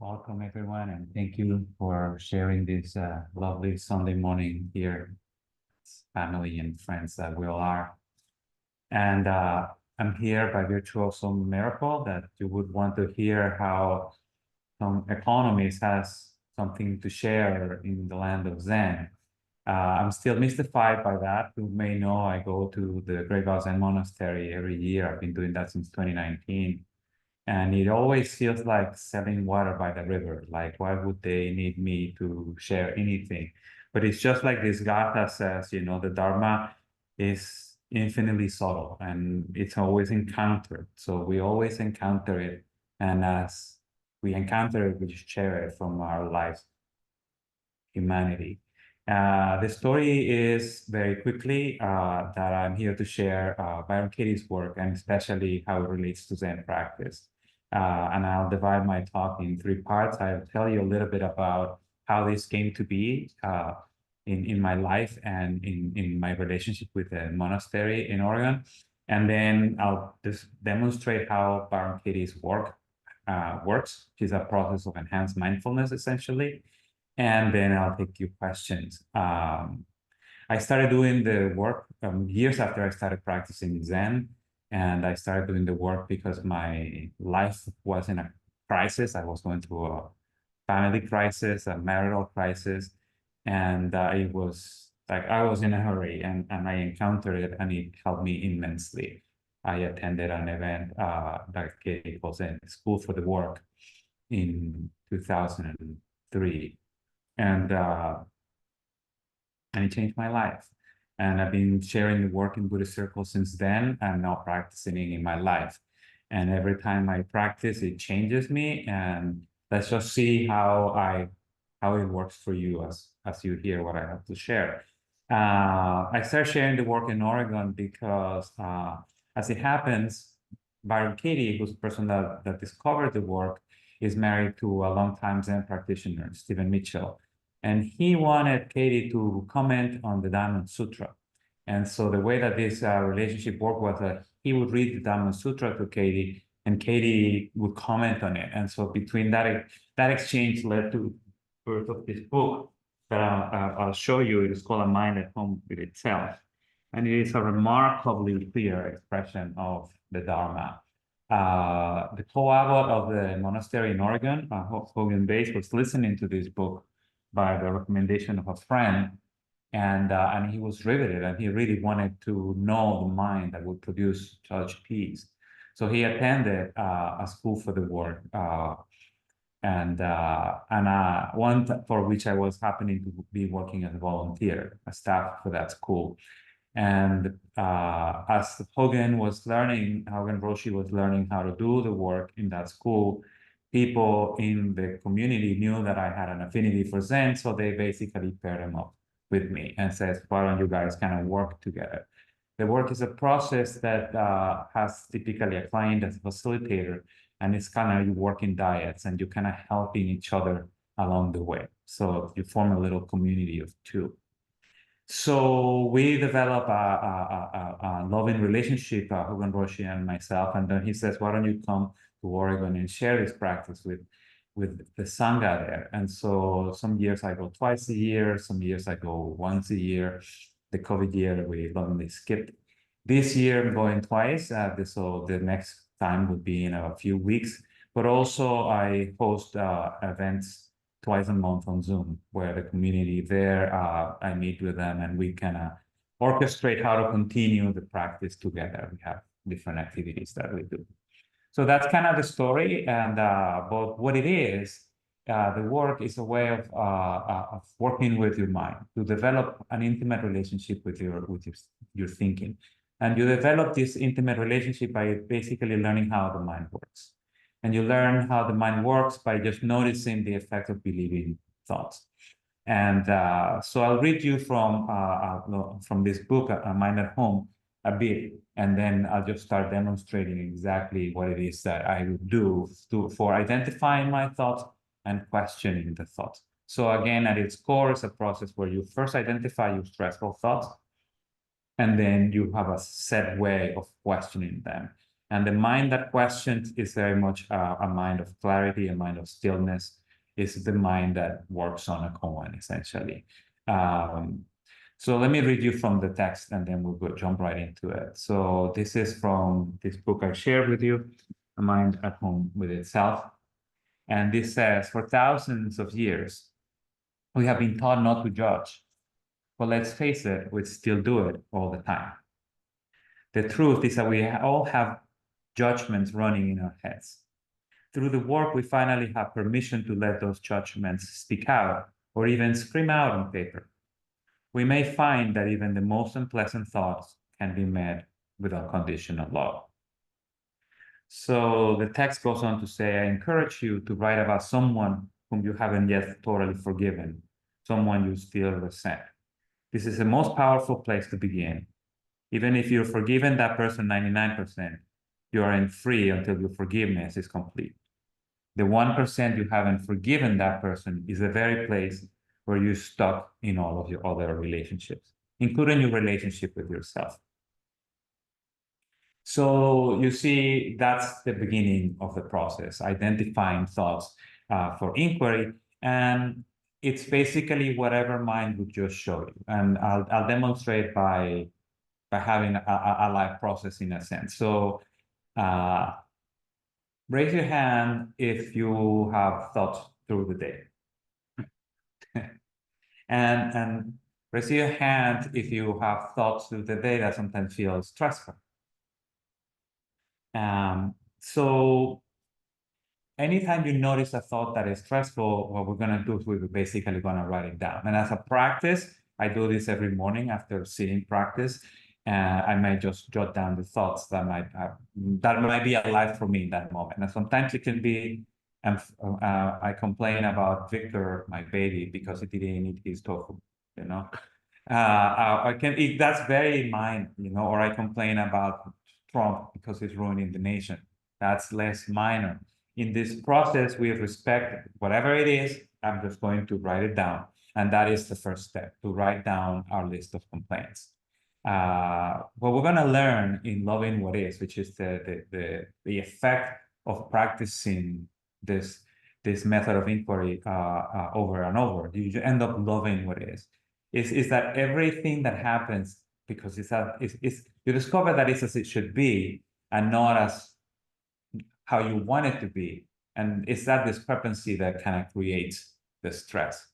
Welcome, everyone, and thank you for sharing this lovely Sunday morning here, family and friends that we all are. And I'm here by virtue of some miracle that you would want to hear how some economist has something to share in the land of Zen. I'm still mystified by that. You may know I go to the Great Vow Zen Monastery every year. I've been doing that since 2019. And it always feels like selling water by the river. Like, why would they need me to share anything? But it's just like this Gatha says, the Dharma is infinitely subtle and it's always encountered. So we always encounter it. And as we encounter it, we just share it from our lives, humanity. The story is very quickly that I'm here to share Byron Katie's work and especially how it relates to Zen practice. And I'll divide my talk in three parts. I'll tell you a little bit about how this came to be in my life and in my relationship with the monastery in Oregon. And then I'll just demonstrate how Byron Katie's work works, which is a process of enhanced mindfulness, essentially. And then I'll take your questions. I started doing the work years after I started practicing Zen. And I started doing the work because my life was in a crisis. I was going through a family crisis, a marital crisis. And it was like I was in a hurry and I encountered it and it helped me immensely. I attended an event that Katie calls in School for the Work in 2003. And it changed my life. And I've been sharing the work in Buddhist circles since then. I'm now practicing it in my life. And every time I practice, it changes me. And let's just see how it works for you as you hear what I have to share. I started sharing the work in Oregon because as it happens, Byron Katie, who's the person that discovered the work, is married to a longtime Zen practitioner, Stephen Mitchell. And he wanted Katie to comment on the Diamond Sutra. And so the way that this relationship worked was that he would read the Diamond Sutra to Katie, and Katie would comment on it. And so between that exchange led to the birth of this book that I'll show you. It is called A Mind at Home with Itself. And it is a remarkably clear expression of the Dharma. The co-abbot of the monastery in Oregon, Hogan Bass, was listening to this book by the recommendation of a friend, and he was riveted, and he really wanted to know the mind that would produce such peace. So he attended a school for the work, and one for which I was happening to be working as a volunteer, a staff for that school. And as Hogan Roshi was learning how to do the work in that school, people in the community knew that I had an affinity for Zen, so they basically paired him up with me and says, why don't you guys kind of work together? The work is a process that has typically a client as a facilitator, and it's kind of you work in diets and you kind of helping each other along the way. So you form a little community of two. So we develop a loving relationship, Hogan Roshi and myself, and then he says, why don't you come to Oregon and share this practice with the Sangha there? And so some years I go twice a year, some years I go once a year. The COVID year, we lovingly skipped. This year I'm going twice, so the next time would be in a few weeks. But also I host events twice a month on Zoom, where the community there, I meet with them and we can orchestrate how to continue the practice together. We have different activities that we do. So that's kind of the story. And but what it is, the work is a way of working with your mind to develop an intimate relationship with your thinking. And you develop this intimate relationship by basically learning how the mind works. And you learn how the mind works by just noticing the effect of believing thoughts. And so I'll read you from this book, A Mind at Home, a bit, and then I'll just start demonstrating exactly what it is that I would do for identifying my thoughts and questioning the thoughts. So again, at its core, it's a process where you first identify your stressful thoughts, and then you have a set way of questioning them. And the mind that questions is very much a mind of clarity, a mind of stillness. Is the mind that works on a koan, essentially. So let me read you from the text, and then we'll jump right into it. So this is from this book I shared with you, A Mind at Home with Itself. And this says, for thousands of years, we have been taught not to judge. But let's face it, we still do it all the time. The truth is that we all have judgments running in our heads. Through the work, we finally have permission to let those judgments speak out or even scream out on paper. We may find that even the most unpleasant thoughts can be met with unconditional love. So the text goes on to say, I encourage you to write about someone whom you haven't yet totally forgiven, someone you still resent. This is the most powerful place to begin. Even if you've forgiven that person 99%, you aren't free until your forgiveness is complete. The 1% you haven't forgiven that person is the very place where you're stuck in all of your other relationships, including your relationship with yourself. So you see, that's the beginning of the process, identifying thoughts for inquiry. And it's basically whatever mind would just show you. And I'll demonstrate by having a live process in a sense. So raise your hand if you have thoughts through the day. and raise your hand if you have thoughts through the day that sometimes feel stressful. So anytime you notice a thought that is stressful, what we're going to do is we're basically going to write it down. And as a practice, I do this every morning after sitting practice. I might just jot down the thoughts that might be alive for me in that moment. And sometimes it can be, I complain about Victor, my baby, because he didn't eat his tofu, you know. That's very mine, you know, or I complain about Trump because he's ruining the nation. That's less minor. In this process, we respect whatever it is. I'm just going to write it down. And that is the first step, to write down our list of complaints. What we're going to learn in Loving What Is, which is the effect of practicing this method of inquiry over and over, you end up loving what is that everything that happens, because you discover that it's as it should be and not as how you want it to be. And it's that discrepancy that kind of creates the stress.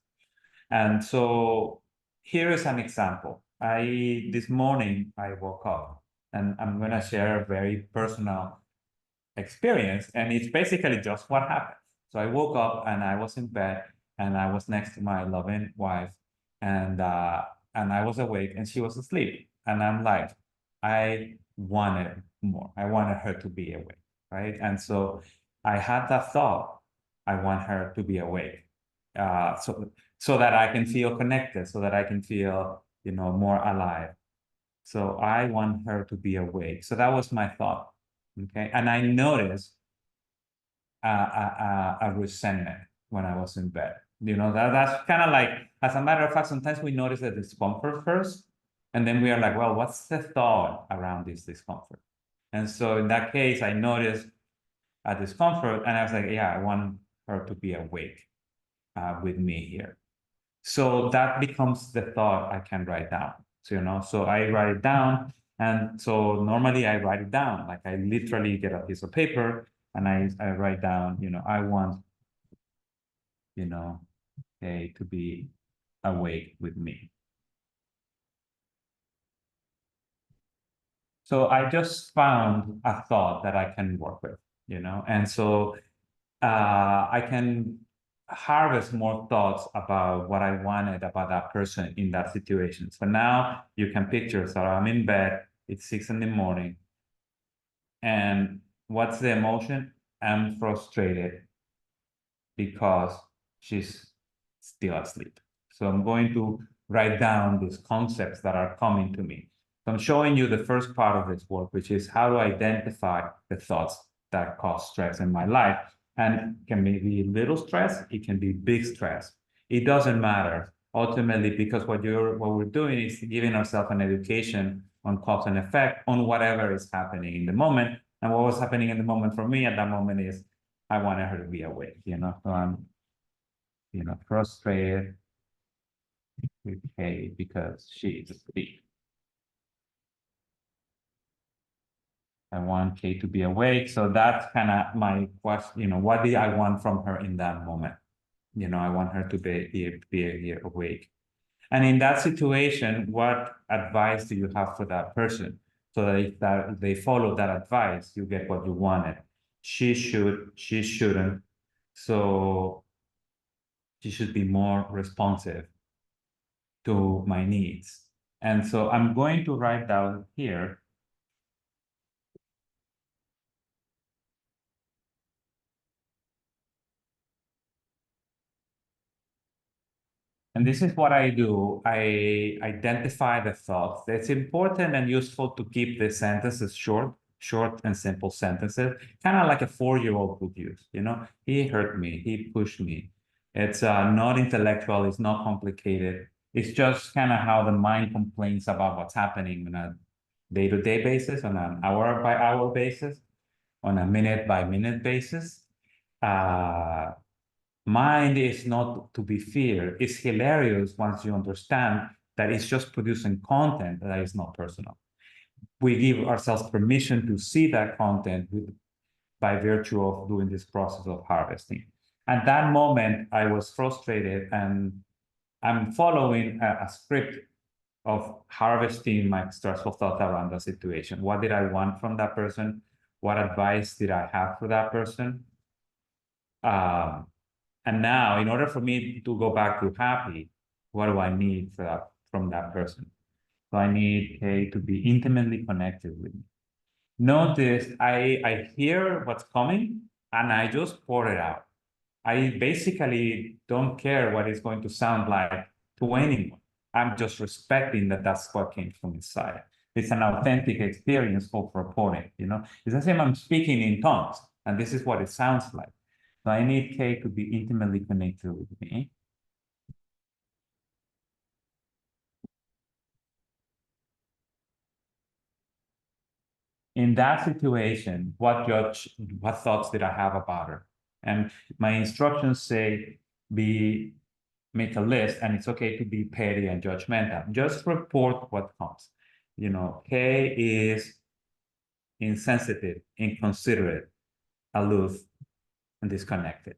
And so here is an example. This morning I woke up, and I'm going to share a very personal experience, and it's basically just what happened. So I woke up and I was in bed and I was next to my loving wife, and I was awake and she was asleep. And I'm like, I wanted more. I wanted her to be awake, right? And so I had that thought, I want her to be awake. So that I can feel connected, so that I can feel, you know, more alive. So I want her to be awake. So that was my thought, okay? And I noticed a resentment when I was in bed. You know, that's kind of like, as a matter of fact, sometimes we notice the discomfort first, and then we are like, well, what's the thought around this discomfort? And so in that case, I noticed a discomfort, and I was like, yeah, I want her to be awake with me here. So that becomes the thought I can write down. So, you know, so I write it down. And so normally I write it down, like I literally get a piece of paper and I write down, you know, I want, you know, to be awake with me. So I just found a thought that I can work with, you know, and so I can harvest more thoughts about what I wanted about that person in that situation. So now you can picture, so I'm in bed, it's 6 a.m. and what's the emotion? I'm frustrated because she's still asleep. So I'm going to write down these concepts that are coming to me. So I'm showing you the first part of this work, which is how to identify the thoughts that cause stress in my life. And it can be little stress, it can be big stress. It doesn't matter ultimately, because what we're doing is giving ourselves an education on cause and effect on whatever is happening in the moment, And what was happening in the moment for me at that moment is I wanted her to be awake, so I'm, frustrated with Kay because she is asleep. I want Kay to be awake. So that's kind of my question, what did I want from her in that moment? I want her to be awake. And in that situation, what advice do you have for that person? So that if they follow that advice, you get what you wanted. She shouldn't. So she should be more responsive to my needs. And so I'm going to write down here. And this is what I do. I identify the thoughts. It's important and useful to keep the sentences short and simple sentences, kind of like a 4-year-old would use. He hurt me, he pushed me. It's not intellectual, it's not complicated. It's just kind of how the mind complains about what's happening on a day-to-day basis, on an hour-by-hour basis, on a minute-by-minute basis. Mind is not to be feared. It's hilarious once you understand that it's just producing content that is not personal. We give ourselves permission to see that content by virtue of doing this process of harvesting. At that moment, I was frustrated, and I'm following a script of harvesting my stressful thoughts around the situation. What did I want from that person? What advice did I have for that person? And now, in order for me to go back to happy, what do I need from that person? So I need Kay to be intimately connected with me. Notice I hear what's coming and I just pour it out. I basically don't care what it's going to sound like to anyone. I'm just respecting that that's what came from inside. It's an authentic experience for reporting, It's the same I'm speaking in tongues, and this is what it sounds like. So I need Kay to be intimately connected with me. In that situation, what thoughts did I have about her? And my instructions say make a list, and it's okay to be petty and judgmental. Just report what comes. Kay is insensitive, inconsiderate, aloof, and disconnected.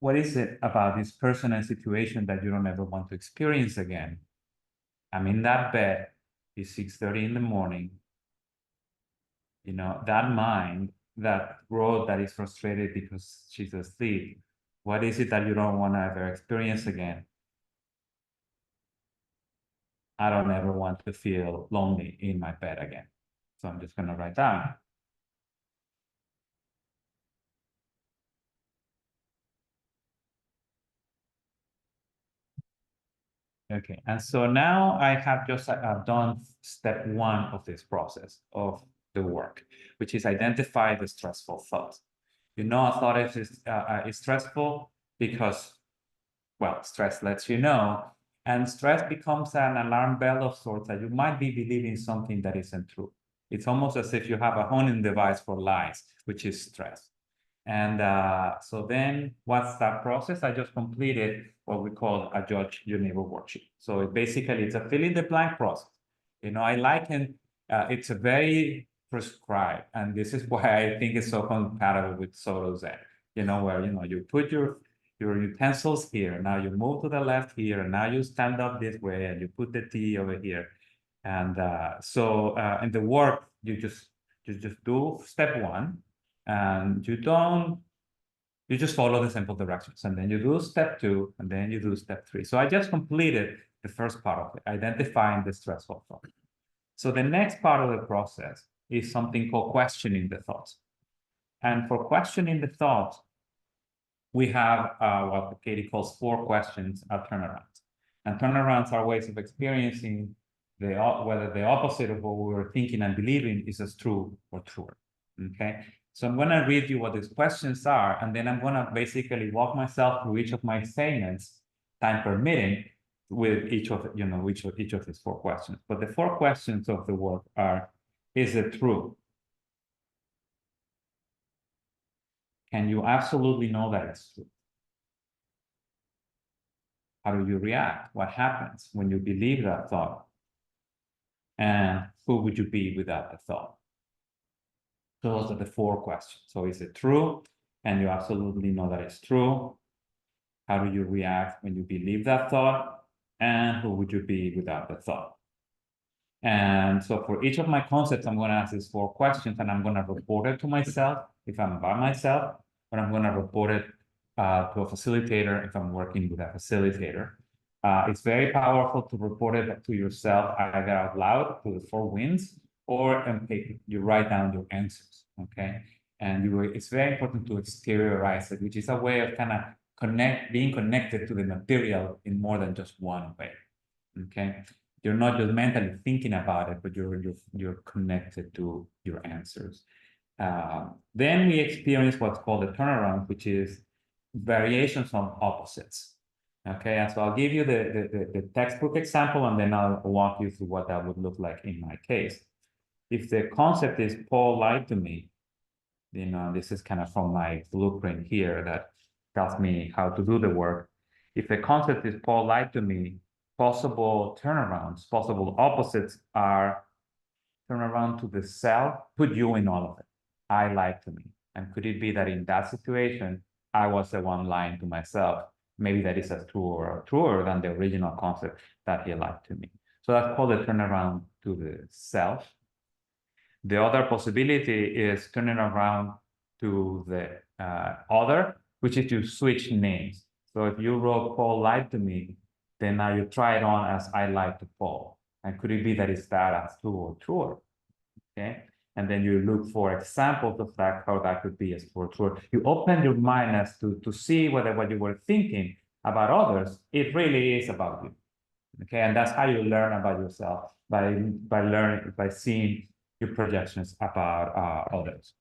What is it about this person and situation that you don't ever want to experience again? I'm in that bed. It's 6:30 in the morning. That mind, that road that is frustrated because she's asleep. What is it that you don't want to ever experience again? I don't ever want to feel lonely in my bed again. So I'm just going to write down. Okay, and so now I have just done step 1 of this process of the work, which is identify the stressful thoughts. A thought is stressful because, well, stress lets you know, and stress becomes an alarm bell of sorts that you might be believing something that isn't true. It's almost as if you have a honing device for lies, which is stress. And so then what's that process? I just completed what we call a judge your neighbor worksheet. So it's a fill in the blank process. I liken, it's a very prescribed, and this is why I think it's so compatible with Soto Zen, where, you put your utensils here, now you move to the left here, and now you stand up this way, and you put the tea over here. And so in the work, you just do step 1, and you just follow the simple directions, and then you do step 2, and then you do step 3. So I just completed the first part of it, identifying the stressful thought. So the next part of the process is something called questioning the thoughts. And for questioning the thoughts, we have what Katie calls 4 questions turnarounds. And turnarounds are ways of experiencing whether the opposite of what we were thinking and believing is as true or truer. Okay. So I'm going to read you what these questions are, and then I'm going to basically walk myself through each of my statements, time permitting, with each of each of these 4 questions. But the 4 questions of the work are: is it true? Can you absolutely know that it's true? How do you react? What happens when you believe that thought? And who would you be without the thought? So those are the 4 questions. So is it true? And you absolutely know that it's true. How do you react when you believe that thought? And who would you be without the thought? And so for each of my concepts, I'm going to ask these 4 questions, and I'm going to report it to myself if I'm by myself, or I'm going to report it to a facilitator if I'm working with a facilitator. It's very powerful to report it to yourself either out loud to the 4 winds, or on paper. You write down your answers, okay? And it's very important to exteriorize it, which is a way of kind of being connected to the material in more than just one way, okay? You're not just mentally thinking about it, but you're connected to your answers. Then we experience what's called a turnaround, which is variations on opposites. Okay, and so I'll give you the textbook example, and then I'll walk you through what that would look like in my case. If the concept is Paul lied to me, this is kind of from my blueprint here that tells me how to do the work. If the concept is Paul lied to me, possible turnarounds, possible opposites are turn around to the self, put you in all of it. I lied to me. And could it be that in that situation, I was the one lying to myself? Maybe that is as true or truer than the original concept that he lied to me. So that's called a turnaround to the self. The other possibility is turning around to the other, which is to switch names. So if you wrote Paul lied to me, then now you try it on as I lied to Paul. And could it be that it's that as true or truer? Okay. And then you look for examples of that, how that could be as true or truer. You open your mind as to see whether what you were thinking about others, it really is about you. Okay. And that's how you learn about yourself, by seeing your projections about others.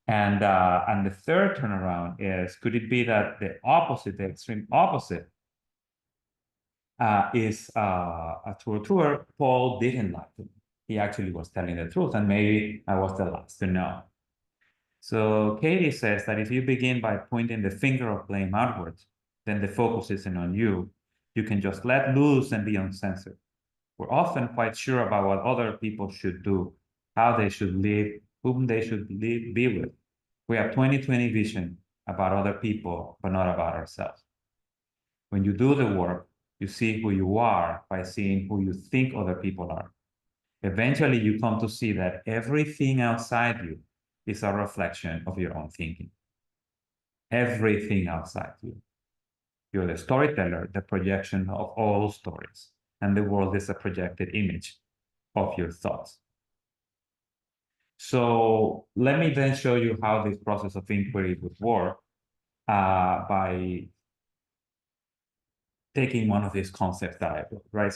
And the third turnaround is, could it be that the opposite, the extreme opposite, is a true or truer? Paul didn't lie to me. He actually was telling the truth, and maybe I was the last to know. So Katie says that if you begin by pointing the finger of blame outwards, then the focus isn't on you. You can just let loose and be uncensored. We're often quite sure about what other people should do, how they should live, whom they should be with. We have 20/20 vision about other people, but not about ourselves. When you do the work, you see who you are by seeing who you think other people are. Eventually, you come to see that everything outside you is a reflection of your own thinking. Everything outside you. You're the storyteller, the projection of all stories, and the world is a projected image of your thoughts. So let me then show you how this process of inquiry would work by taking one of these concepts that I wrote, right?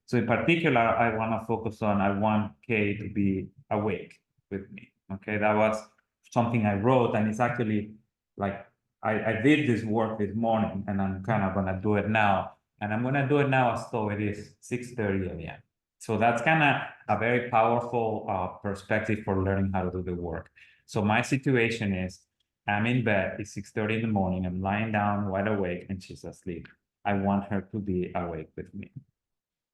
So in particular, I want to focus on, I want Kay to be awake with me, okay? That was something I wrote, and it's actually like, I did this work this morning, and I'm kind of going to do it now. And I'm going to do it now as though it is 6:30 a.m. So that's kind of a very powerful perspective for learning how to do the work. So my situation is, I'm in bed, it's 6:30 in the morning, I'm lying down wide awake, and she's asleep. I want her to be awake with me.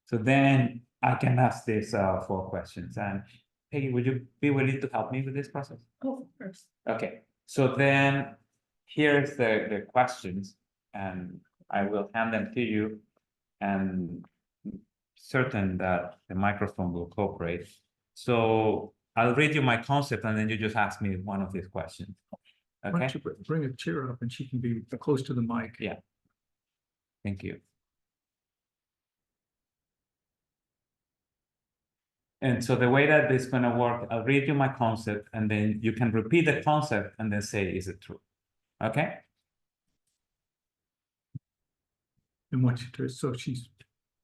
So then I can ask these 4 questions. And Peggy, would you be willing to help me with this process? Oh, of course. Okay. So then here's the questions, and I will hand them to you, and certain that the microphone will cooperate. So I'll read you my concept, and then you just ask me one of these questions. Why Okay. don't you bring a chair up and she can be close to the mic? Yeah. Thank you. And so the way that this is going to work, I'll read you my concept, and then you can repeat the concept and then say, is it true? Okay? And want you to, so she's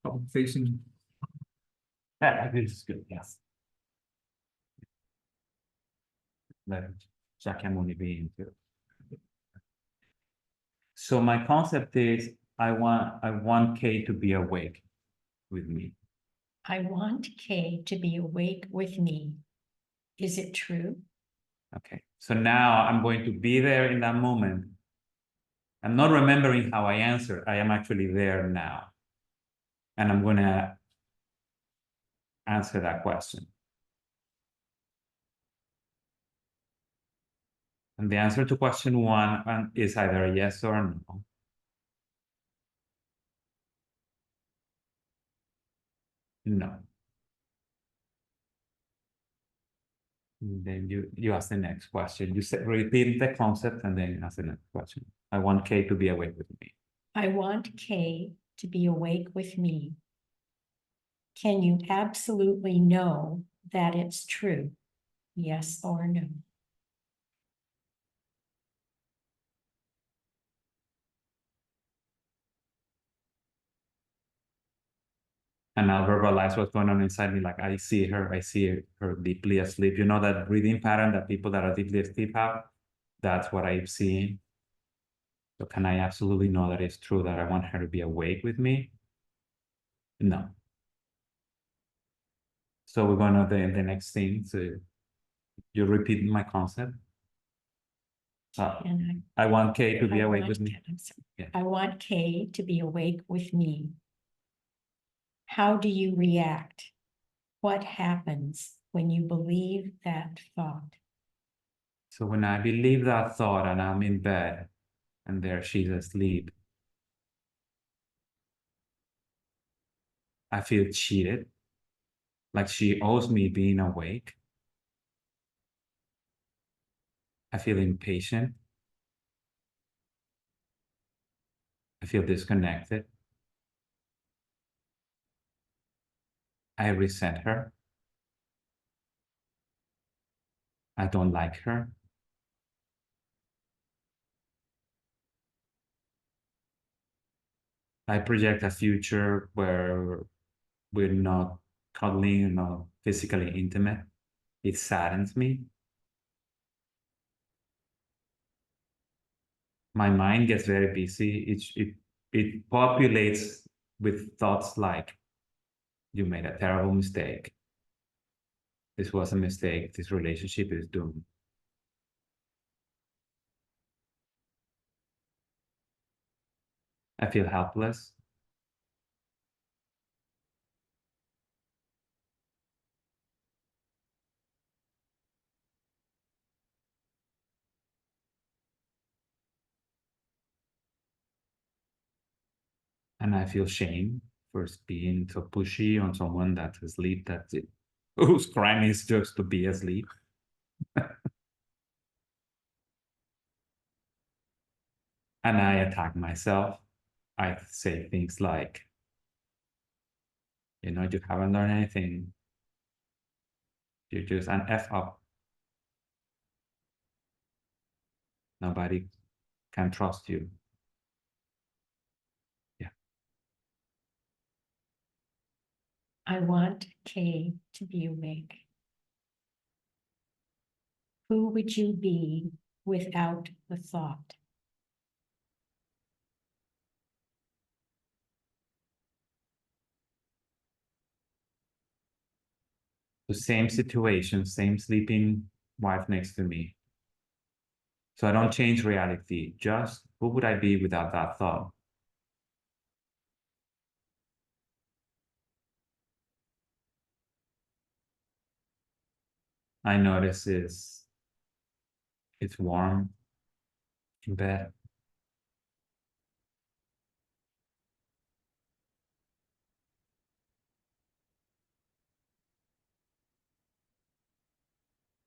probably facing. Yeah, this is good, yes. Let Shakyamuni being too. So my concept is I want K to be awake with me. I want K to be awake with me. Is it true? Okay, so now I'm going to be there in that moment. I'm not remembering how I answered. I am actually there now. And I'm going to answer that question. And the answer to question one is either a yes or a no. No. Then you ask the next question. You repeat the concept and then ask the next question. I want K to be awake with me. I want K to be awake with me. Can you absolutely know that it's true? Yes or no? And I'll verbalize what's going on inside me. Like I see her deeply asleep. You know that breathing pattern that people that are deeply asleep have? That's what I'm seeing. So can I absolutely know that it's true that I want her to be awake with me? No. So we're going to the next thing. So you're repeating my concept. And I want Kay to be awake with me. Yeah. I want Kay to be awake with me. How do you react? What happens when you believe that thought? So when I believe that thought and I'm in bed and there she's asleep, I feel cheated, like she owes me being awake. I feel impatient. I feel disconnected. I resent her. I don't like her. I project a future where we're not cuddling, not physically intimate. It saddens me. My mind gets very busy. It populates with thoughts like, you made a terrible mistake. This was a mistake. This relationship is doomed. I feel helpless. And I feel shame for being so pushy on someone that's asleep, that's it, whose crime is just to be asleep. And I attack myself. I say things like, you haven't learned anything. You're just an F up. Nobody can trust you. Yeah. I want Kay to be awake. Who would you be without the thought? The same situation, same sleeping wife next to me. So I don't change reality. Just who would I be without that thought? I notice it's warm in bed.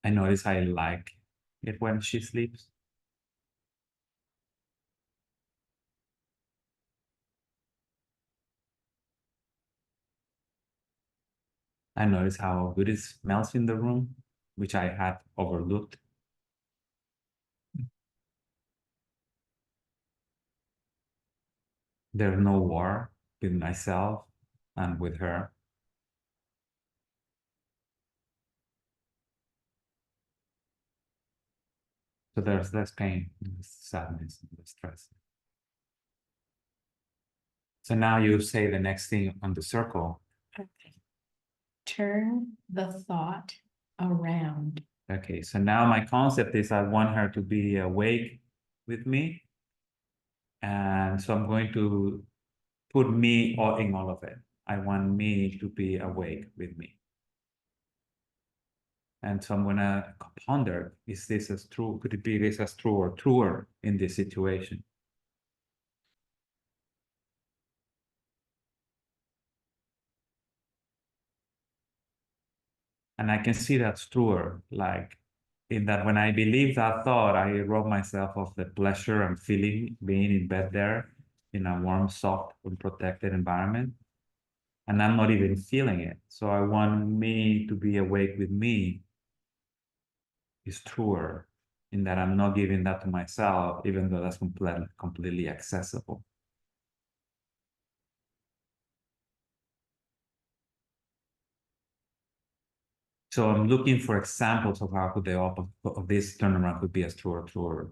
I notice I like it when she sleeps. I notice how good it smells in the room, which I had overlooked. There's no war with myself and with her. So there's less pain, less sadness, less stress. So now you say the next thing on the circle. Okay. Turn the thought around. Okay, so now my concept is I want her to be awake with me. And so I'm going to put me all in all of it. I want me to be awake with me. And so I'm gonna ponder, is this as true? Could it be this as true or truer in this situation? And I can see that's truer, like in that when I believe that thought, I rob myself of the pleasure I'm feeling being in bed there in a warm, soft, unprotected environment. And I'm not even feeling it. So I want me to be awake with me is truer in that I'm not giving that to myself, even though that's completely accessible. So I'm looking for examples of how could the opposite of this turnaround could be as true or truer.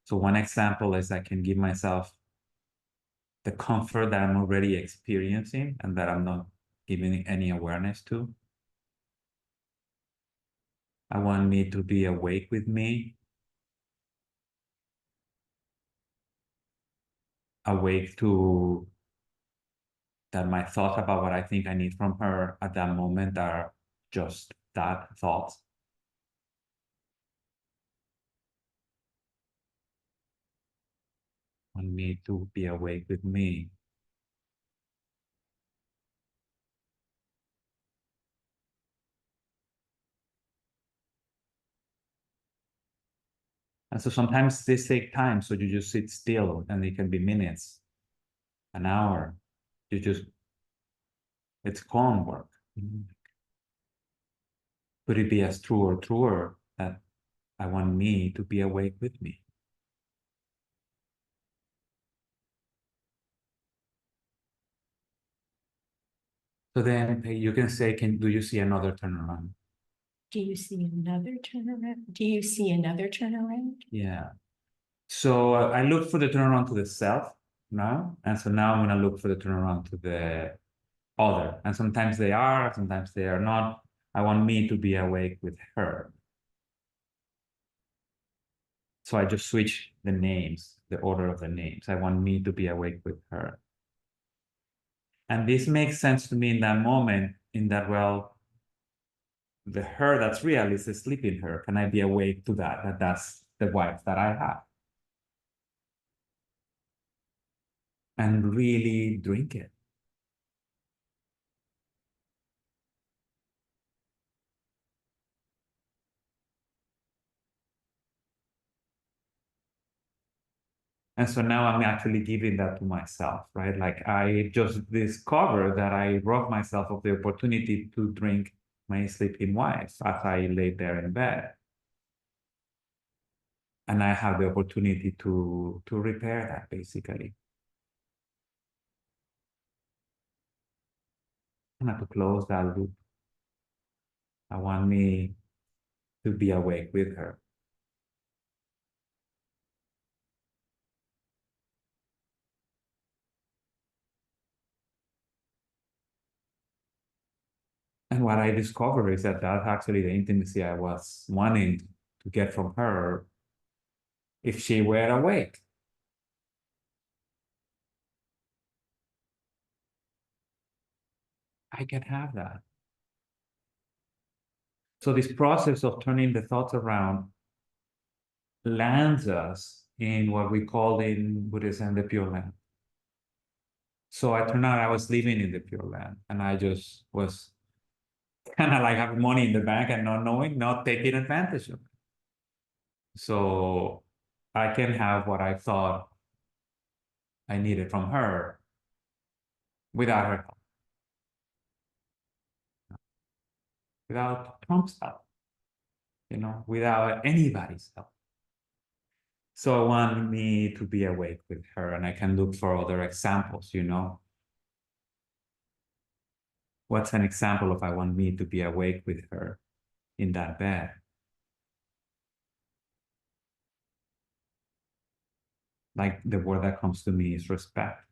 So one example is I can give myself the comfort that I'm already experiencing and that I'm not giving any awareness to. I want me to be awake with me, awake to that my thoughts about what I think I need from her at that moment are just that thoughts. Want me to be awake with me. And so sometimes this take time, so you just sit still and it can be minutes, an hour. You just, it's calm work. Could it be as true or truer that I want me to be awake with me? So then you can say, do you see another turnaround? Do you see another turnaround? Do you see another turnaround? Yeah. So I look for the turnaround to the self now. And so now I'm going to look for the turnaround to the other. And sometimes they are, sometimes they are not. I want me to be awake with her. So I just switch the names, the order of the names. I want me to be awake with her. And this makes sense to me in that moment, in that, well, the her that's real is the sleeping her. Can I be awake to that? That's the wife that I have. And really drink it. And so now I'm actually giving that to myself, right? Like I just discovered that I robbed myself of the opportunity to drink my sleeping wife as I lay there in bed. And I have the opportunity to repair that basically. And to close that loop. I want me to be awake with her. And what I discovered is that that's actually the intimacy I was wanting to get from her if she were awake. I can have that. So this process of turning the thoughts around lands us in what we call in Buddhism the Pure Land. So I turned out I was living in the Pure Land and I just was kind of like having money in the bank and not knowing, not taking advantage of it. So I can have what I thought I needed from her without her help, without Trump's help, without anybody's help. So I want me to be awake with her and I can look for other examples. What's an example of I want me to be awake with her in that bed? Like the word that comes to me is respect.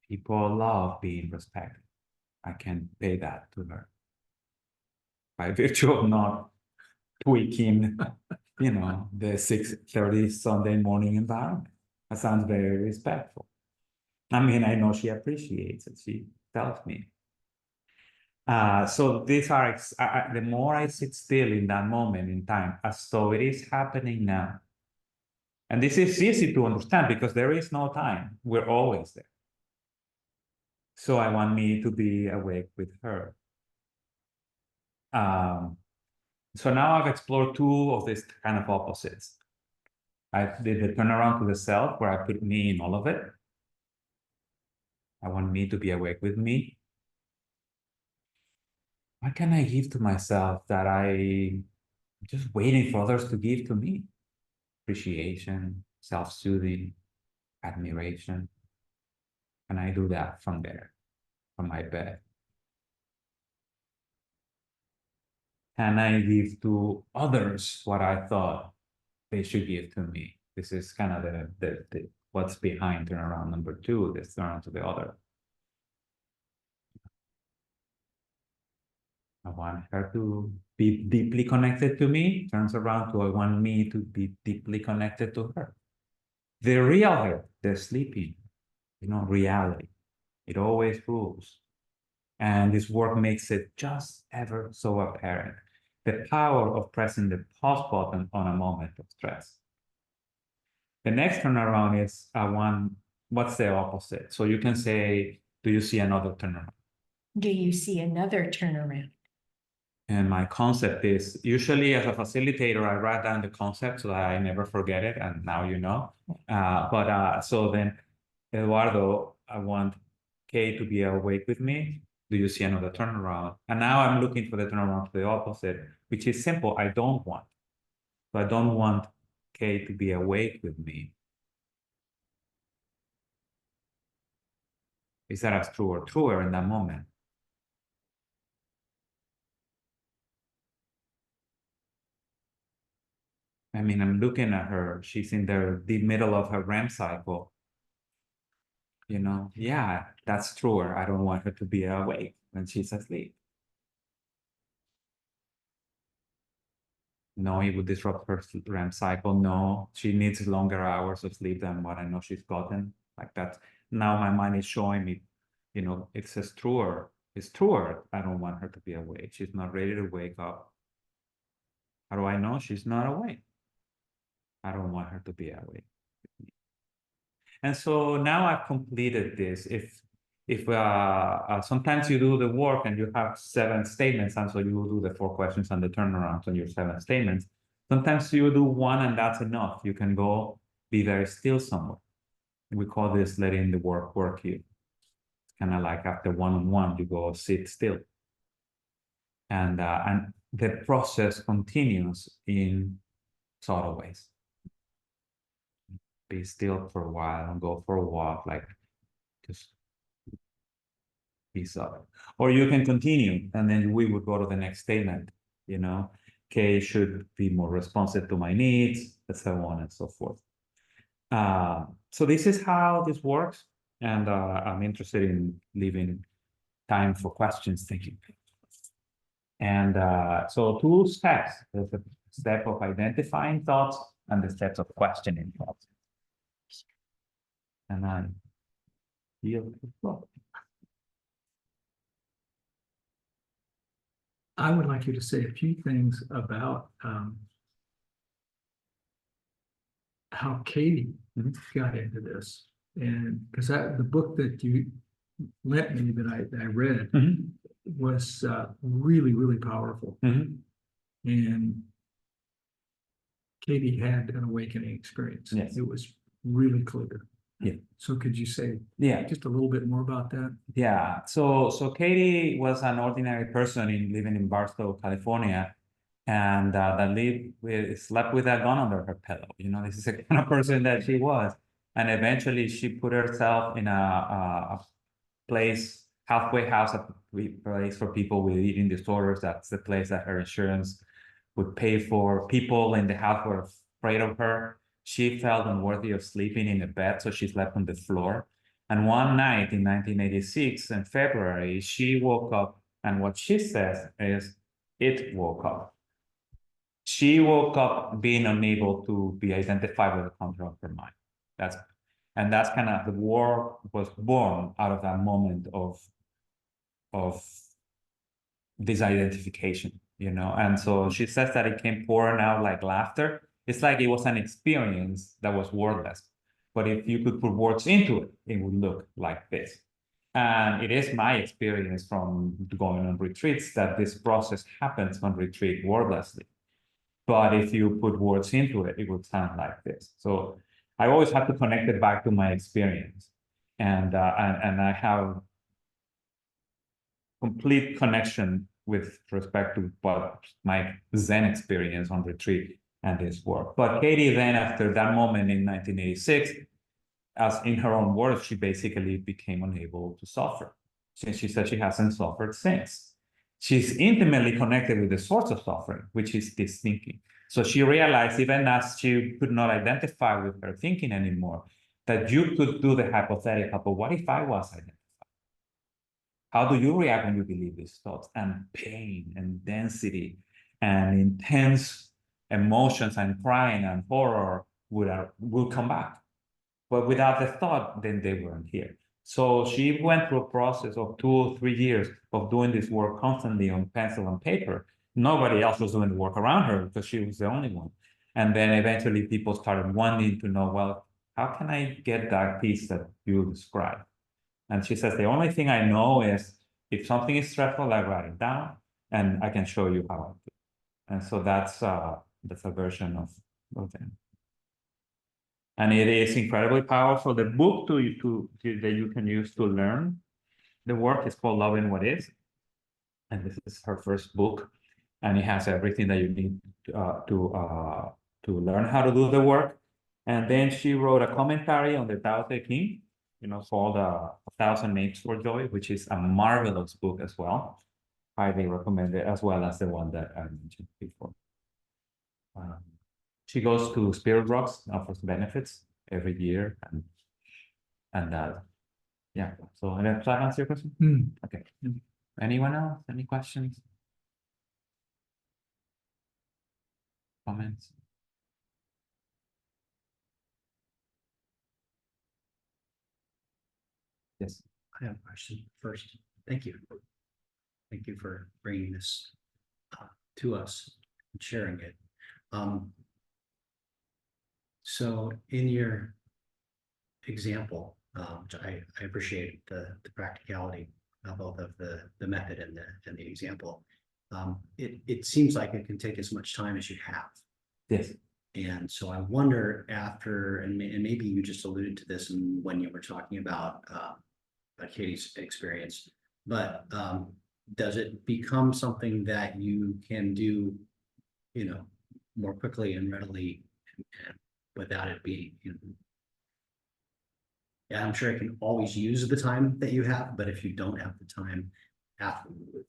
People love being respected. I can pay that to her by virtue of not tweaking, the 6:30 Sunday morning environment. That sounds very respectful. I mean, I know she appreciates it. She tells me. So these are, the more I sit still in that moment in time, as though it is happening now. And this is easy to understand because there is no time. We're always there. So I want me to be awake with her. So now I've explored two of these kind of opposites. I did the turnaround to the self where I put me in all of it. I want me to be awake with me. What can I give to myself that I'm just waiting for others to give to me? Appreciation, self-soothing, admiration. And I do that from there, from my bed. Can I give to others what I thought they should give to me? This is kind of the what's behind turnaround number 2, this turnaround to the other. I want her to be deeply connected to me, turns around to I want me to be deeply connected to her. The real her, the sleeping, reality. It always rules. And this work makes it just ever so apparent. The power of pressing the pause button on a moment of stress. The next turnaround is what's the opposite? So you can say, do you see another turnaround? Do you see another turnaround? And my concept is, usually as a facilitator, I write down the concept so that I never forget it, and now you know. So then, Eduardo, I want Kay to be awake with me. Do you see another turnaround? And now I'm looking for the turnaround to the opposite, which is simple. I don't want. So I don't want Kay to be awake with me. Is that as true or truer in that moment? I mean, I'm looking at her. She's in the middle of her REM cycle. Yeah, that's truer. I don't want her to be awake when she's asleep. No, it would disrupt her REM cycle. No, she needs longer hours of sleep than what I know she's gotten. Like that. Now my mind is showing me, it says truer. It's truer. I don't want her to be awake. She's not ready to wake up. How do I know she's not awake? I don't want her to be awake. And so now I've completed this. If sometimes you do the work and you have 7 statements, and so you will do the 4 questions and the turnarounds on your 7 statements. Sometimes you do 1 and that's enough. You can go be very still somewhere. We call this letting the work work you. It's kind of like after one-on-one, you go sit still. And the process continues in subtle ways. Be still for a while and go for a walk, like just piece of it. Or you can continue, and then we would go to the next statement, Kay should be more responsive to my needs, and so on and so forth. So this is how this works, and I'm interested in leaving time for questions, thinking. And so 2 steps, there's the step of identifying thoughts and the steps of questioning thoughts. And I feel the flow. I would like you to say a few things about how Katie got into this. And because the book that you lent me that I read was really, really powerful. And Katie had an awakening experience. Yes. It was really clear. Yeah. So could you say just a little bit more about that? Yeah. So Katie was an ordinary person living in Barstow, California, and that slept with a gun under her pillow. This is the kind of person that she was. And eventually she put herself in a place, halfway house, a place for people with eating disorders. That's the place that her insurance would pay for. People in the house were afraid of her. She felt unworthy of sleeping in a bed, so she slept on the floor. And one night in 1986, in February, she woke up, and what she says is, it woke up. She woke up being unable to be identified with the control of her mind. That's kind of the work was born out of that moment of disidentification, you know. And so she says that it came pouring out like laughter. It's like it was an experience that was wordless. But if you could put words into it, it would look like this. And it is my experience from going on retreats that this process happens on retreat wordlessly. But if you put words into it, it would sound like this. So I always have to connect it back to my experience. And I have complete connection with respect to what my Zen experience on retreat and this work. But Katie then, after that moment in 1986, as in her own words, she basically became unable to suffer, since she said she hasn't suffered since. She's intimately connected with the source of suffering, which is this thinking. So she realized, even as she could not identify with her thinking anymore, that you could do the hypothetical, but what if I was identified? How do you react when you believe these thoughts? And pain and density and intense emotions and crying and horror will come back. But without the thought, then they weren't here. So she went through a process of 2 or 3 years of doing this work constantly on pencil and paper. Nobody else was doing the work around her because she was the only one. And then eventually people started wanting to know, well, how can I get that peace that you described? And she says, the only thing I know is if something is stressful, I write it down and I can show you how I do it. And so that's a version of it. And it is incredibly powerful. The book that you can use to learn the work is called Loving What Is. And this is her first book. And it has everything that you need to learn how to do the work. And then she wrote a commentary on the Tao Te Ching, called 1,000 Names for Joy, which is a marvelous book as well. Highly recommend it, as well as the one that I mentioned before. She goes to Spirit Rocks, offers benefits every year, and yeah. So does that answer your question? Okay. Anyone else? Any questions? Comments? Yes. I have a question first. Thank you. Thank you for bringing this to us and sharing it. So in your example, which I appreciate the practicality of both of the method and the example. It seems like it can take as much time as you have. Yes. And so I wonder after, and maybe you just alluded to this when you were talking about Katie's experience, but does it become something that you can do, more quickly and readily and without it being, yeah, I'm sure I can always use the time that you have, but if you don't have the time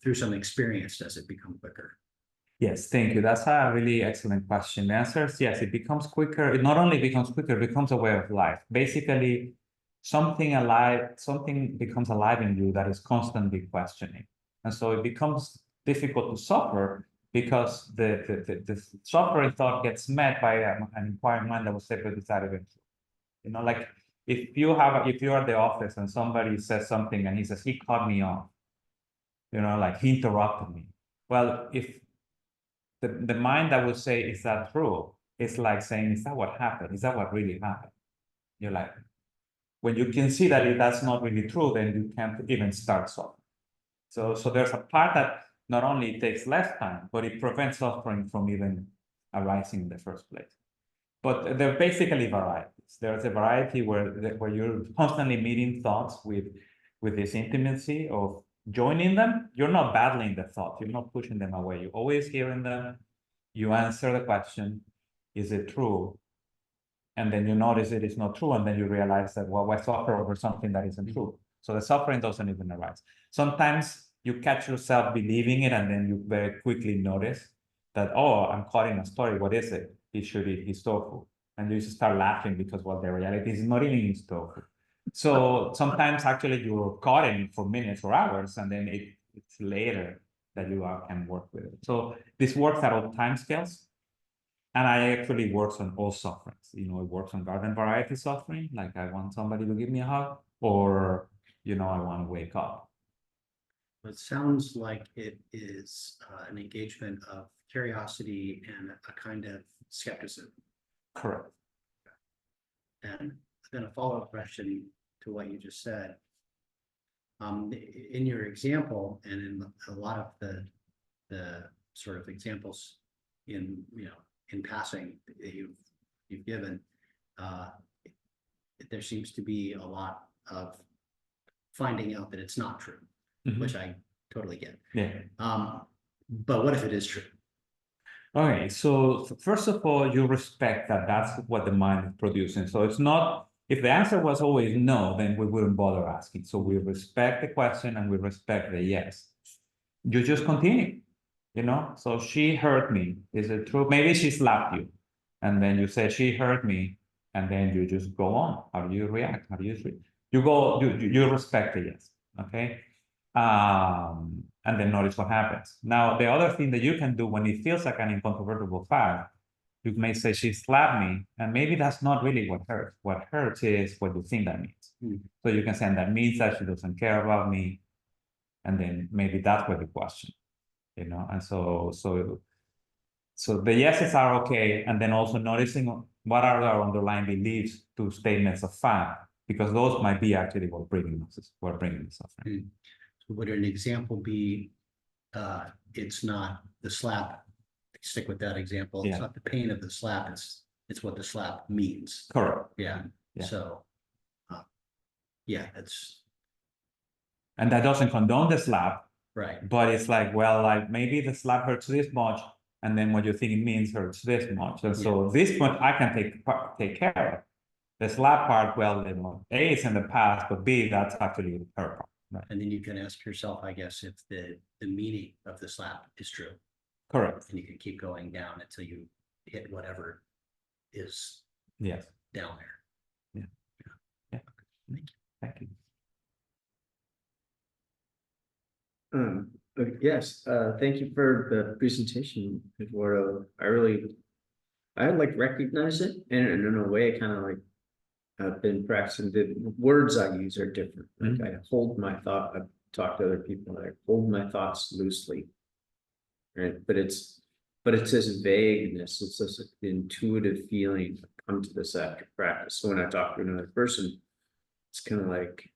through some experience, does it become quicker? Yes, thank you. That's a really excellent question. The answer is yes, it becomes quicker. It not only becomes quicker, it becomes a way of life. Basically, something becomes alive in you that is constantly questioning. And so it becomes difficult to suffer because the suffering thought gets met by an inquiring mind that was separately decided into. Like if you're at the office and somebody says something and he says, he cut me off, like he interrupted me. Well, if the mind that would say, is that true? It's like saying, is that what happened? Is that what really happened? You're like, when you can see that that's not really true, then you can't even start suffering. So there's a part that not only takes less time, but it prevents suffering from even arising in the first place. But there are basically varieties. There's a variety where you're constantly meeting thoughts with this intimacy of joining them. You're not battling the thought. You're not pushing them away. You're always hearing them. You answer the question, is it true? And then you notice it is not true. And then you realize that, well, why suffer over something that isn't true? So the suffering doesn't even arise. Sometimes you catch yourself believing it, and then you very quickly notice that, oh, I'm caught in a story. What is it? he should eat his tofu. And you just start laughing because, well, the reality is not eating his tofu. So sometimes actually you're caught in it for minutes or hours, and then it's later that you can work with it. So this works at all time scales. And I actually works on all sufferings. You know, it works on garden variety suffering, like I want somebody to give me a hug, or, you know, I want to wake up. It sounds like it is an engagement of curiosity and a kind of skepticism. Correct. And then a follow-up question to what you just said. In your example, and in a lot of the sort of examples in, you know, in passing that you've given, there seems to be a lot of finding out that it's not true, which I totally get. Yeah. But what if it is true? Okay, so first of all, you respect that that's what the mind is producing. So it's not, if the answer was always no, then we wouldn't bother asking. So we respect the question and we respect the yes. You just continue, you know? So she hurt me. Is it true? Maybe she slapped you. And then you say, she hurt me. And then you just go on. How do you react? How do you treat? You respect the yes, okay? And then notice what happens. Now, the other thing that you can do when it feels like an incontrovertible fact, you may say, she slapped me, and maybe that's not really what hurts. What hurts is what you think that means. So you can say, that means that she doesn't care about me, and then maybe that's where the question, you know. And so the yeses are okay, and then also noticing what are our underlying beliefs to statements of fact, because those might be actually what bringing the suffering. Would an example be, it's not the slap, stick with that example, it's not the pain of the slap, it's what the slap means. Correct. Yeah. Yeah. So, yeah, that's And that doesn't condone the slap, right. but it's like, well, like maybe the slap hurts this much, and then what you think it means hurts this much. And so this one I can take care of. The slap part, well, you know, A, it's in the past, but B, that's actually her part. Right. And then you can ask yourself, I guess, if the meaning of the slap is true. Correct. And you can keep going down until you hit whatever is down there. Yeah. Thank you. Yes, thank you for the presentation, Eduardo. I like recognize it, and in a way, kind of like I've been practicing. The words I use are different. Like I hold my thought. I've talked to other people. I hold my thoughts loosely, right? But it's this vagueness. It's this intuitive feeling. I come to this after practice. So when I talk to another person, it's kind of like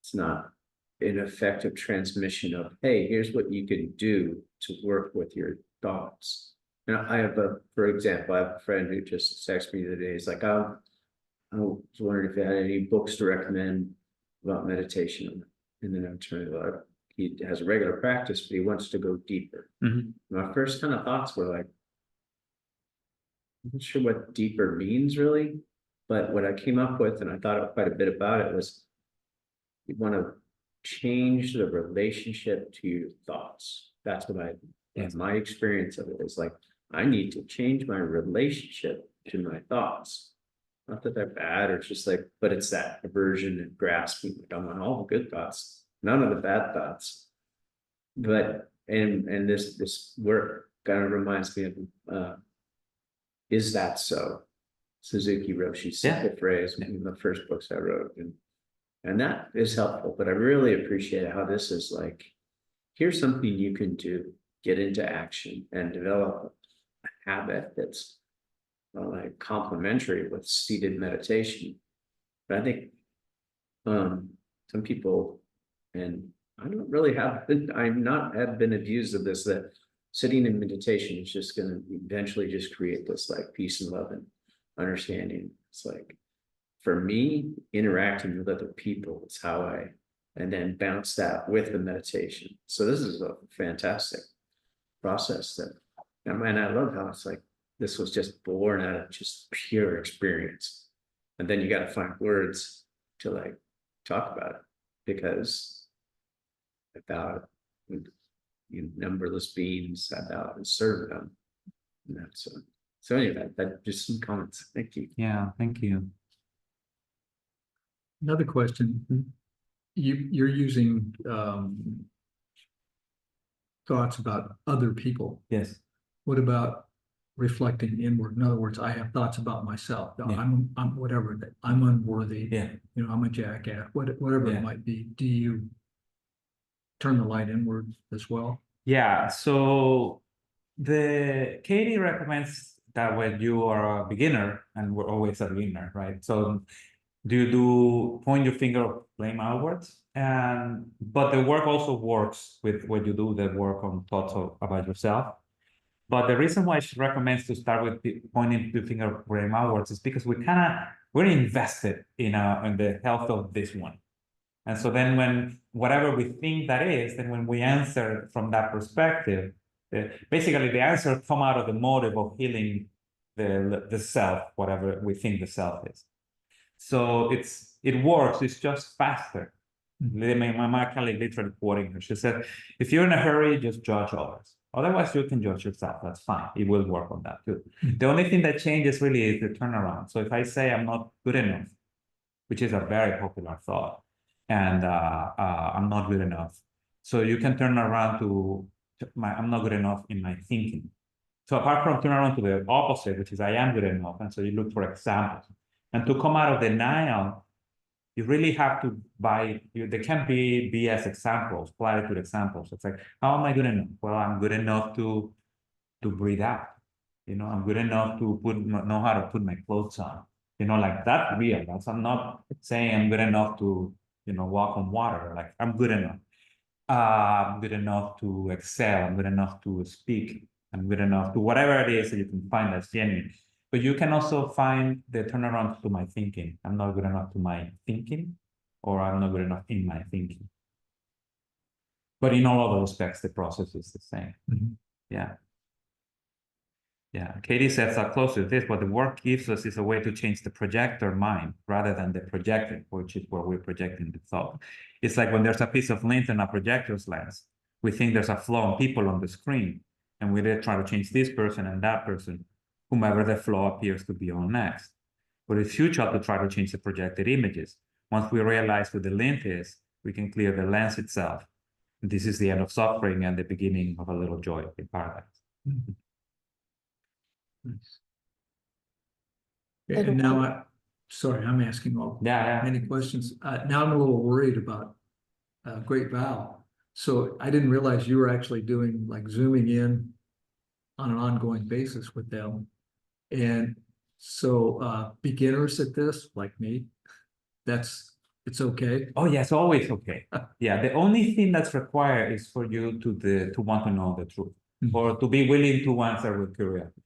it's not an effective transmission of, hey, here's what you can do to work with your thoughts. And for example, I have a friend who just texted me the other day. He's like, I was wondering if you had any books to recommend about meditation. And then I'm trying to, he has a regular practice, but he wants to go deeper. My first kind of thoughts were like, I'm not sure what deeper means really, but what I came up with, and I thought quite a bit about it, was you want to change the relationship to your thoughts. That's what my experience of it is like, I need to change my relationship to my thoughts. Not that they're bad, or it's just like, but it's that aversion and grasping. Like, I want all the good thoughts, none of the bad thoughts. But and this work kind of reminds me of is that so? Suzuki Roshi's simple phrase, one of the first books I wrote, and that is helpful. But I really appreciate how this is like, here's something you can do, get into action and develop a habit that's like complementary with seated meditation. But I think some people, and I don't really have been abused of this, that sitting in meditation is just going to eventually just create this like peace and love and understanding. It's like, for me, interacting with other people is how and then bounce that with the meditation. So this is a fantastic process and I love how it's like, this was just born out of just pure experience. And then you got to find words to like talk about it, because about numberless beings, about and serve them. And that's So anyway, that just some comments. Thank you. Yeah, thank you. Another question. You're using thoughts about other people. Yes. What about reflecting inward? In other words, I have thoughts about myself. Yeah. I'm whatever that I'm unworthy. Yeah. You know, I'm a jackass. Whatever Yeah. it might be. Do you turn the light inward as well? Yeah. So the Katie recommends that when you are a beginner, and we're always a beginner, right? So do you do point your finger, blame outwards? But the work also works with when you do the work on thoughts about yourself. But the reason why she recommends to start with pointing the finger, blame outwards is because we're invested in the health of this one. And so then when whatever we think that is, then when we answer from that perspective, basically the answer come out of the motive of healing the self, whatever we think the self is. So it works, it's just faster. My colleague literally quoting her. She said, if you're in a hurry, just judge others. Otherwise, you can judge yourself. That's fine. It will work on that too. The only thing that changes really is the turnaround. So if I say I'm not good enough, which is a very popular thought, and I'm not good enough. So you can turn around to I'm not good enough in my thinking. So apart from turn around to the opposite, which is I am good enough, and so you look for examples. And to come out of denial, you really have to there can be BS examples, platitude examples. It's like, how am I good enough? Well, I'm good enough to breathe out. You know, I'm good enough to know how to put my clothes on. You know, like that's real. I'm not saying I'm good enough to, walk on water. Like I'm good enough. I'm good enough to excel. I'm good enough to speak. I'm good enough to whatever it is that you can find that's genuine. But you can also find the turnaround to my thinking. I'm not good enough to my thinking, or I'm not good enough in my thinking. But in all other respects, the process is the same. Yeah. Yeah, Katie says close to this, what the work gives us is a way to change the projector mind rather than the projector, which is where we're projecting the thought. It's like when there's a piece of lint in a projector's lens, we think there's a flaw in people on the screen, and we then try to change this person and that person, whomever the flaw appears to be on next. But it's futile to try to change the projected images. Once we realize what the lint is, we can clear the lens itself. And this is the end of suffering and the beginning of a little joy in paradise. Nice. And now sorry, I'm asking all many questions. Now I'm a little worried about Great Vow. So I didn't realize you were actually doing like zooming in on an ongoing basis with them. And so beginners at this, like me, it's okay. Oh, yeah, it's always okay. Yeah, the only thing that's required is for you to want to know the truth, or to be willing to answer with curiosity.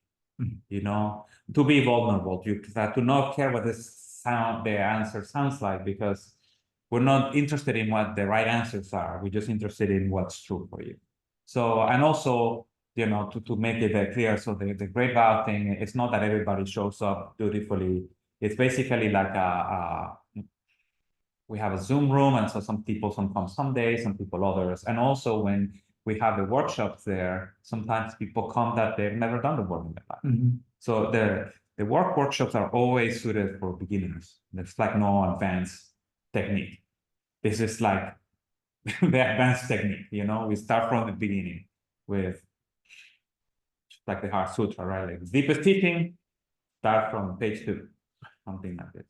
To be vulnerable, to not care what the answer sounds like, because we're not interested in what the right answers are. We're just interested in what's true for you. So, and also, to make it clear, so the Great Vow thing, it's not that everybody shows up dutifully. It's basically like we have a Zoom room, and so some people come some days, some people others. And also when we have the workshops there, sometimes people come that they've never done the work in their life. So the workshops are always suited for beginners. There's like no advanced technique. This is like the advanced technique, we start from the beginning with like the Heart Sutra, right? Like the deepest teaching, start from page 2, something like this.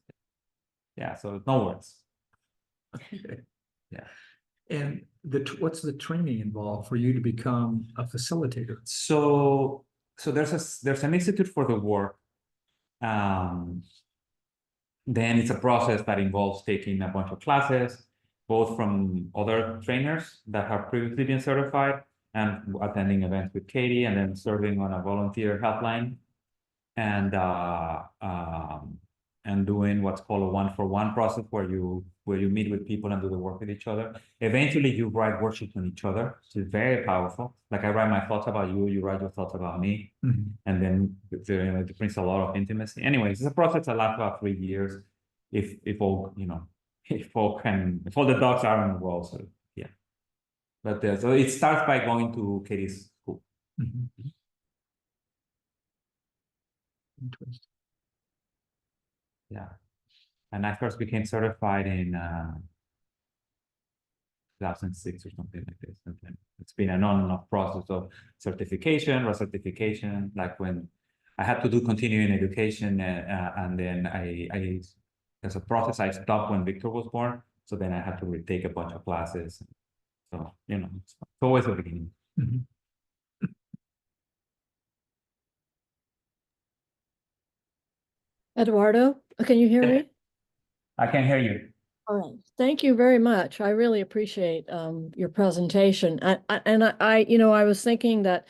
Yeah, so no words. Okay. Yeah. And what's the training involved for you to become a facilitator? So there's an institute for the work. Then it's a process that involves taking a bunch of classes, both from other trainers that have previously been certified, and attending events with Katie, and then serving on a volunteer helpline, and doing what's called a 1-for-1 process, where you meet with people and do the work with each other. Eventually, you write worksheets on each other, which is very powerful. Like I write my thoughts about you, you write your thoughts about me, and then it brings a lot of intimacy. Anyways, it's a process that lasts about 3 years, if all the dogs are in the world. So yeah, but so it starts by going to Katie's school. twist. Yeah. And I first became certified in 2006 or something like this. And then it's been an on and off process of certification, recertification, like when I had to do continuing education, and then I there's a process I stopped when Victor was born. So then I had to retake a bunch of classes. So, you know, it's always a beginning. Mhm. Eduardo, can you hear me? I can hear you. All right. Thank you very much. I really appreciate your presentation. I was thinking that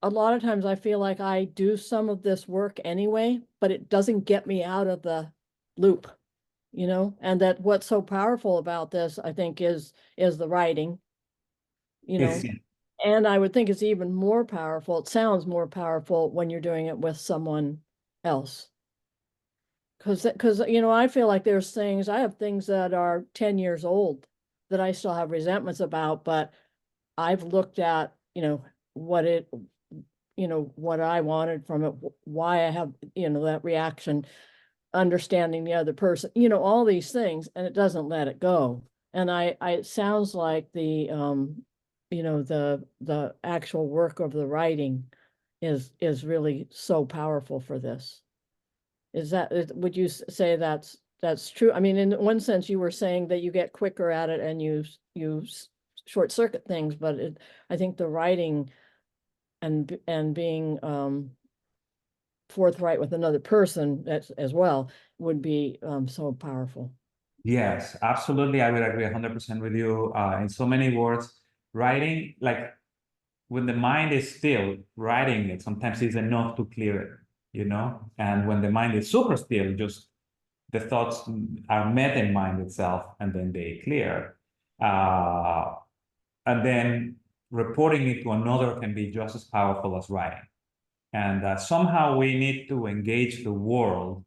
a lot of times I feel like I do some of this work anyway, but it doesn't get me out of the loop, and that what's so powerful about this, I think, is the writing, and I would think it's even more powerful. It sounds more powerful when you're doing it with someone else. Because I feel like I have things that are 10 years old that I still have resentments about, but I've looked at, what what I wanted from it, why I have, that reaction, understanding the other person, all these things, and it doesn't let it go. And it sounds like the actual work of the writing is really so powerful for this. Would you say that's true? I mean, in one sense, you were saying that you get quicker at it and you short circuit things, but I think the writing and being forthright with another person as well would be so powerful. Yes, absolutely. I would agree 100% with you. In so many words, writing, like when the mind is still, writing it sometimes is enough to clear it. And when the mind is super still, just the thoughts are met in mind itself, and then they clear. And then reporting it to another can be just as powerful as writing. And somehow we need to engage the world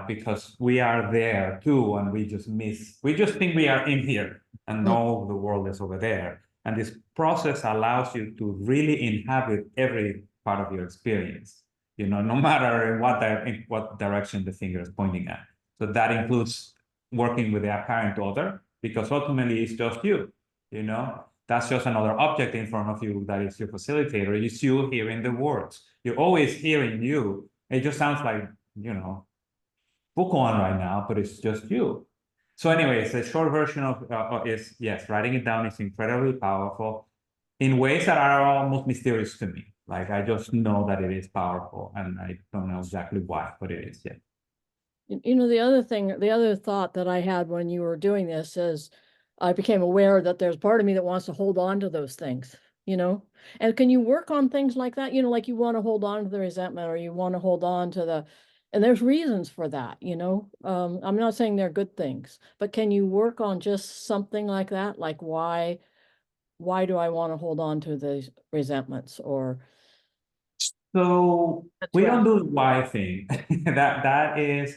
because we are there too, and we just think we are in here, and no, the world is over there. And this process allows you to really inhabit every part of your experience. No matter in what direction the finger is pointing at. So that includes working with the apparent other, because ultimately it's just you. That's just another object in front of you that is your facilitator. It's you hearing the words. You're always hearing you. It just sounds like, book on right now, but it's just you. So anyways, the short version is, yes, writing it down is incredibly powerful in ways that are almost mysterious to me. Like, I just know that it is powerful, and I don't know exactly why, but it is, yeah. The other thought that I had when you were doing this is I became aware that there's part of me that wants to hold on to those things, and can you work on things like that? Like you want to hold on to the resentment, or you want to hold on to and there's reasons for that, I'm not saying they're good things, but can you work on just something like that? Like why do I want to hold on to these resentments? Or so we don't do the why thing. that is,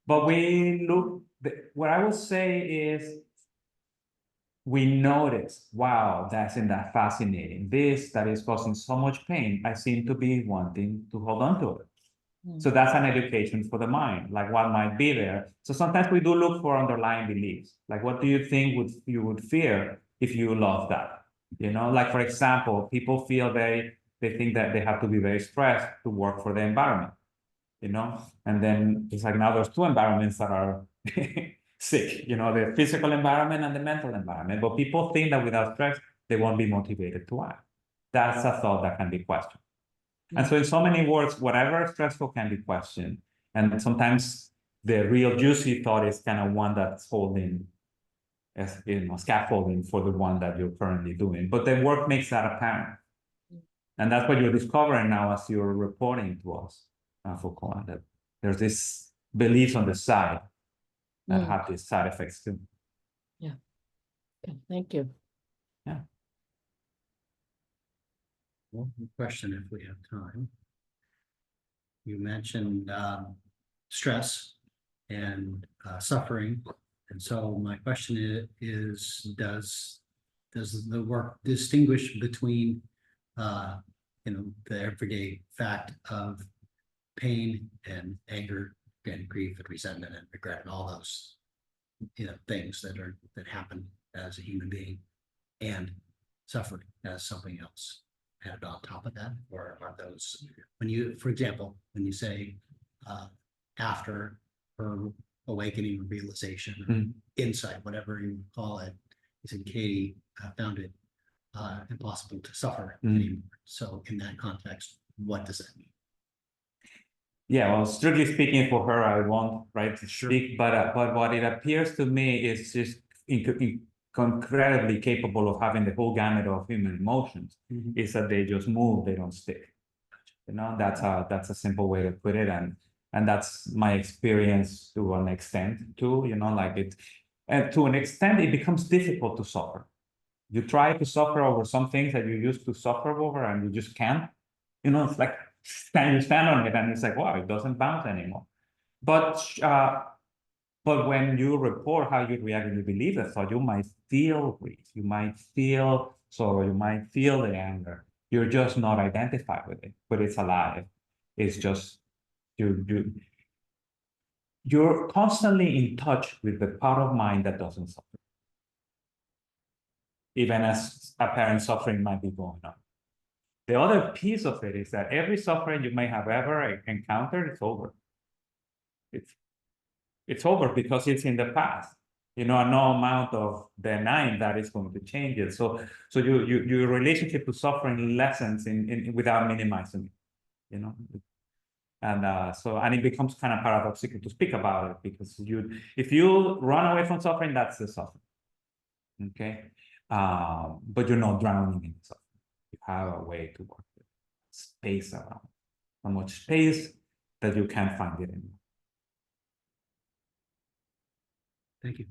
but we look. What I would say is, we notice, wow, that fascinating. This that is causing so much pain, I seem to be wanting to hold on to it. So that's an education for the mind, like what might be there. So sometimes we do look for underlying beliefs. Like, what do you think you would fear if you lost that? Like, for example, people feel they think that they have to be very stressed to work for the environment, and then it's like, now there's two environments that are sick, the physical environment and the mental environment. But people think that without stress, they won't be motivated to act. That's a thought that can be questioned. And so in so many words, whatever is stressful can be questioned. And sometimes the real juicy thought is kind of one that's holding, as scaffolding for the one that you're currently doing. But the work makes that apparent. And that's what you're discovering now as you're reporting to us, Foucault, that there's this beliefs on the side that have these side effects too. Yeah. Okay, thank you. Yeah. One question, if we have time. You mentioned stress and suffering, and so my question is does the work distinguish between the everyday fact of pain and anger and grief and resentment and regret and all those, things that happen as a human being, and suffering as something else added on top of that? Or are those, for example, when you say after her awakening or realization or insight, whatever you call it, you said Katie found it impossible to suffer anymore. So in that context, what does that mean? Yeah, well, strictly speaking for her, I won't, right, speak, but what it appears to me is just incredibly capable of having the whole gamut of human emotions. Is that they just move, they don't stick. That's a simple way to put it, and that's my experience to an extent too. Like it, and to an extent, it becomes difficult to suffer. You try to suffer over some things that you used to suffer over, and you just can't. It's like you stand on it, and it's like, wow, it doesn't bounce anymore. But when you report how you react and you believe that thought, you might feel grief, you might feel sorrow, you might feel the anger. You're just not identified with it, but it's alive. It's just you're constantly in touch with the part of mind that doesn't suffer, even as apparent suffering might be going on. The other piece of it is that every suffering you may have ever encountered, it's over. It's over because it's in the past. No amount of denying that is going to change it. So your relationship to suffering lessens in without minimizing it. And it becomes kind of paradoxical to speak about it, because if you run away from suffering, that's the suffering. Okay, but you're not drowning in suffering. You have a way to work with space around, so much space that you can't find it anymore. Thank you.